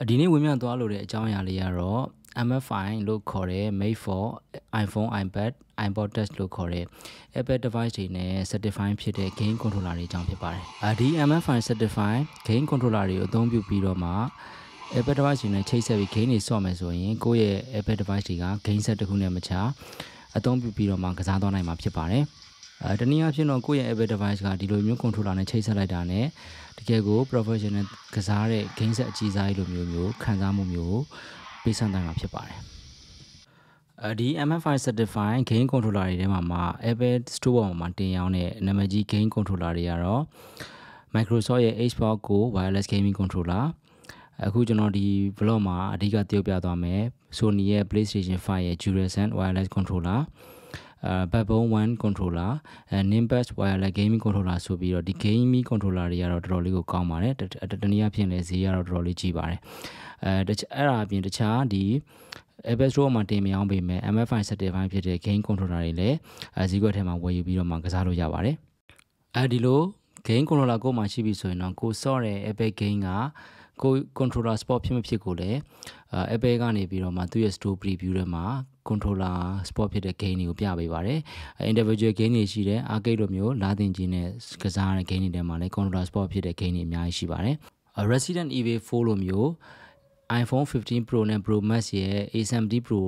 ဒီနေ့ဝင်မြသွားလို့တဲ့အကြောင်းအရာလေးကတော့ MFI လို့ခေါ်တဲ့ made for iPhone, iPad, iPod Touch လို့ခေါ်တဲ့ Apple device တွေနဲ့ certify ဖြစ်တဲ့ game controller တွေအကြောင်းဖြစ်ပါတယ်။ဒီ MFI certify game controller တွေကိုအသုံးပြုပြီးတော့မှ Apple device တွေနဲ့ချိတ်ဆက်ပြီး game တွေဆော့မယ်ဆိုရင်ကိုယ့်ရဲ့ Apple device တွေက game set တစ်ခုနဲ့မချအသုံးပြုပြီးတော့မှကစားသွားနိုင်မှာဖြစ်ပါတယ်။တနည်းအားဖြင့်တော့ကိုယ့်ရဲ့ Apple device ကဒီလိုမျိုး controller နဲ့ချိတ်ဆက်လိုက်တာနဲ့တကယ်ကို professional ကစားတဲ့ game set အကြီးစားကြီးလိုမျိုးခံစားမှုမျိုးပေးဆန်းတိုင်းမှာဖြစ်ပါတယ်။ဒီ MFI certified game controller တွေထဲမှာ Apple Store ပေါ်မှာတင်ရောင်းတဲ့နာမည်ကြီး game controller တွေကတော့ Microsoft ရဲ့ Xbox Go wireless gaming controller အခုကျွန်တော်ဒီ vlog မှာအဓိကပြောပြသွားမယ် Sony ရဲ့ PlayStation 5 ရဲ့ DualSense wireless controller Backbone 1 controller Nimbus wireless gaming controller ဆိုပြီးတော့ဒီ gaming controller တွေကတော့တော်တော်လေးကိုကောင်းပါတယ်တနည်းအားဖြင့်လည်းဈေးကတော့တော်တော်လေးကြီးပါတယ်အဲ့ဒါအပြင်တခြားဒီ Apple Store မှာတင်မရောင်းပေမဲ့ MFI certified ဖြစ်တဲ့ game controller တွေလည်းဈေးကွက်ထဲမှာဝယ်ယူပြီးတော့မှကစားလို့ရပါတယ်ဒီလို game controller ကိုမှရှိပြီဆိုရင်တော့ကိုစော့တဲ့ Apple game ကကို controller spot ဖြစ်မဖြစ်ကိုလည်းApple ကနေပြီးတော့မှသူ့ရဲ့ store preview ထဲမှာ controller spot ဖြစ်တဲ့ game တွေကိုပြပေးပါတယ်individual game တွေရှိတယ် arcade လိုမျိုးလာတင်ကြီးနဲ့ကစားတဲ့ game တွေထဲမှာလည်း controller spot ဖြစ်တဲ့ game တွေအများကြီးရှိပါတယ် Resident Evil 4 လိုမျိုး iPhone 15 Pro နဲ့ Pro Max ရဲ့ A70 Pro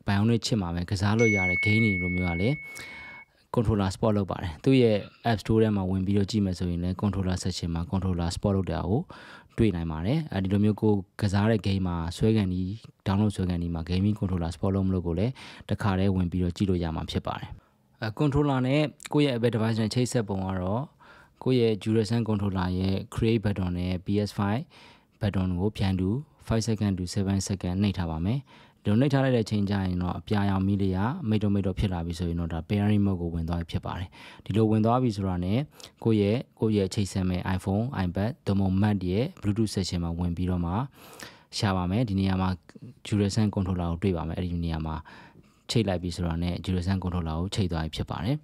Bionic chip မှာပဲကစားလို့ရတဲ့ game တွေလိုမျိုးကလည်း controller spot လုပ်ပါတယ်သူ့ရဲ့ App Store ထဲမှာဝင်ပြီးတော့ကြည့်မယ်ဆိုရင်လည်း controller section မှာ controller spot လုပ်တာကိုတွေ့နိုင်ပါတယ်ဒီလိုမျိုးကိုကစားတဲ့ game မှာဆွဲကန်ဒီ download ဆွဲကန်ဒီမှာ gaming controller spot လုပ်မလို့ကိုလည်းတခါတည်းဝင်ပြီးတော့ကြည့်လို့ရမှာဖြစ်ပါတယ်controller နဲ့ကိုယ့်ရဲ့ Apple device နဲ့ချိတ်ဆက်ပုံကတော့ကိုယ့်ရဲ့ DualSense controller ရဲ့ create button နဲ့ PS5 button ကိုပြန်တူ5 second to 7 second နှိပ်ထားပါမယ်ဒီလိုနှိပ်ထားလိုက်တဲ့အချိန်ကျရင်တော့အပြာရောင်မီးလေးကမိတ်တော့ဖြစ်လာပြီဆိုရင်တော့ဒါ pairing mode ကိုဝင်သွားပြီဖြစ်ပါတယ်ဒီလိုဝင်သွားပြီဆိုတာနဲ့ကိုယ့်ရဲ့ချိတ်ဆက်မဲ့ iPhone, iPad သို့မဟုတ် Mac ရဲ့ Bluetooth section မှာဝင်ပြီးတော့မှရှာပါမယ်ဒီနေရာမှာ DualSense controller ကိုတွေ့ပါမယ်အဲ့ဒီနေရာမှာချိတ်လိုက်ပြီဆိုတာနဲ့ DualSense controller ကိုချိတ်သွားပြီဖြစ်ပါတယ်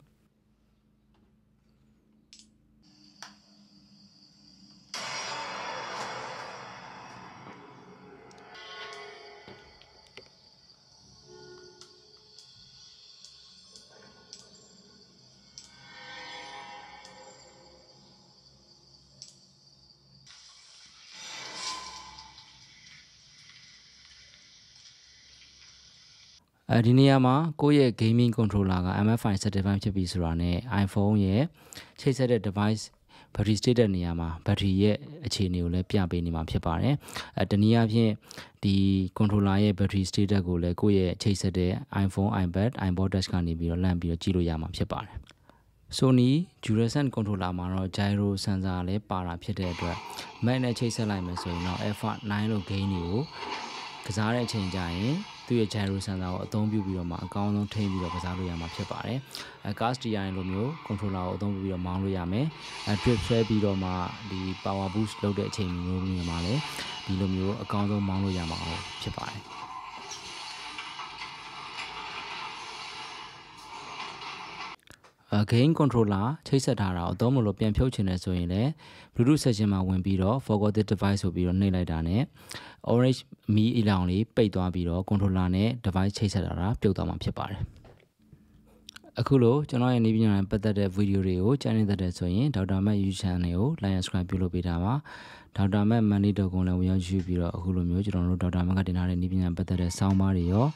ဒီနေရာမှာကိုယ့်ရဲ့ gaming controller က MFI certified ဖြစ်ပြီဆိုတာနဲ့ iPhone ရဲ့ချိတ်ဆက်တဲ့ device battery state တဲ့နေရာမှာ battery ရဲ့အခြေအနေကိုလည်းပြပေးနေမှာဖြစ်ပါတယ်တနည်းအားဖြင့်ဒီ controller ရဲ့ battery state ကိုလည်းကိုယ့်ရဲ့ချိတ်ဆက်တဲ့ iPhone, iPad, iPod Touch ကနေပြီးတော့လှမ်းပြီးတော့ကြည့်လို့ရမှာဖြစ်ပါတယ် Sony DualSense controller မှာတော့ gyro sensor လည်းပါတာဖြစ်တဲ့အတွက် Mac နဲ့ချိတ်ဆက်လိုက်မယ်ဆိုရင်တော့ Alpha 9လို့ game တွေကိုကစားတဲ့အချိန်ကျရင်သူ့ရဲ့ gyro sensor ကိုအသုံးပြုပြီးတော့မှအကောင်းဆုံးထိန်းပြီးတော့ကစားလို့ရမှာဖြစ်ပါတယ်cast steering လိုမျိုး controller ကိုအသုံးပြုပြီးတော့မောင်းလို့ရမယ်trip ဆွဲပြီးတော့မှဒီ power boost လုပ်တဲ့အချိန်မျိုးတွေမှာလည်းဒီလိုမျိုးအကောင်းဆုံးမောင်းလို့ရမှာဖြစ်ပါတယ်game controller ချိတ်ဆက်ထားတာအသုံးမလို့ပြန်ဖြုတ်ချင်တယ်ဆိုရင်လည်း Bluetooth section မှာဝင်ပြီးတော့ forwarded device ဆိုပြီးတော့နှိပ်လိုက်တာနဲ့ orange မီးအလောင်လေးပိတ်သွားပြီးတော့ controller နဲ့ device ချိတ်ဆက်တာပြုတ်သွားမှာဖြစ်ပါတယ်အခုလိုကျွန်တော်ရဲ့နည်းပညာနဲ့ပတ်သက်တဲ့ video တွေကိုကြိုက်နေတဲ့ဆိုရင် Dr.Mac YouTube channel ကို like and subscribe ပြုလုပ်ပေးထားပါ Dr.Mac Mandalay လည်းဝင်ရောက်ကြည့်ပြီးတော့အခုလိုမျိုးကျွန်တော်တို့ Dr.Mac ကတင်ထားတဲ့နည်းပညာပတ်သက်တဲ့ sound bar တွေရော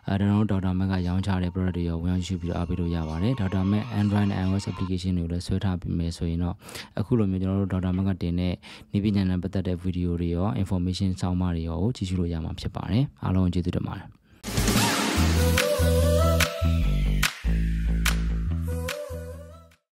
ကျွန်တော်တို့ Dr.Mac ကရောင်းချတဲ့ product တွေရောဝင်ရောက်ကြည့်ပြီးတော့အားပေးလို့ရပါတယ် Dr.Mac Android နဲ့ iOS application တွေကိုလည်းဆွဲထားပြီးမယ်ဆိုရင်တော့အခုလိုမျိုးကျွန်တော်တို့ Dr.Mac ကတင်တဲ့နည်းပညာနဲ့ပတ်သက်တဲ့ video တွေရော information sound bar တွေရောကြည့်ရှုလို့ရမှာဖြစ်ပါတယ်အားလုံးကျေးဇူးတင်ပါတယ်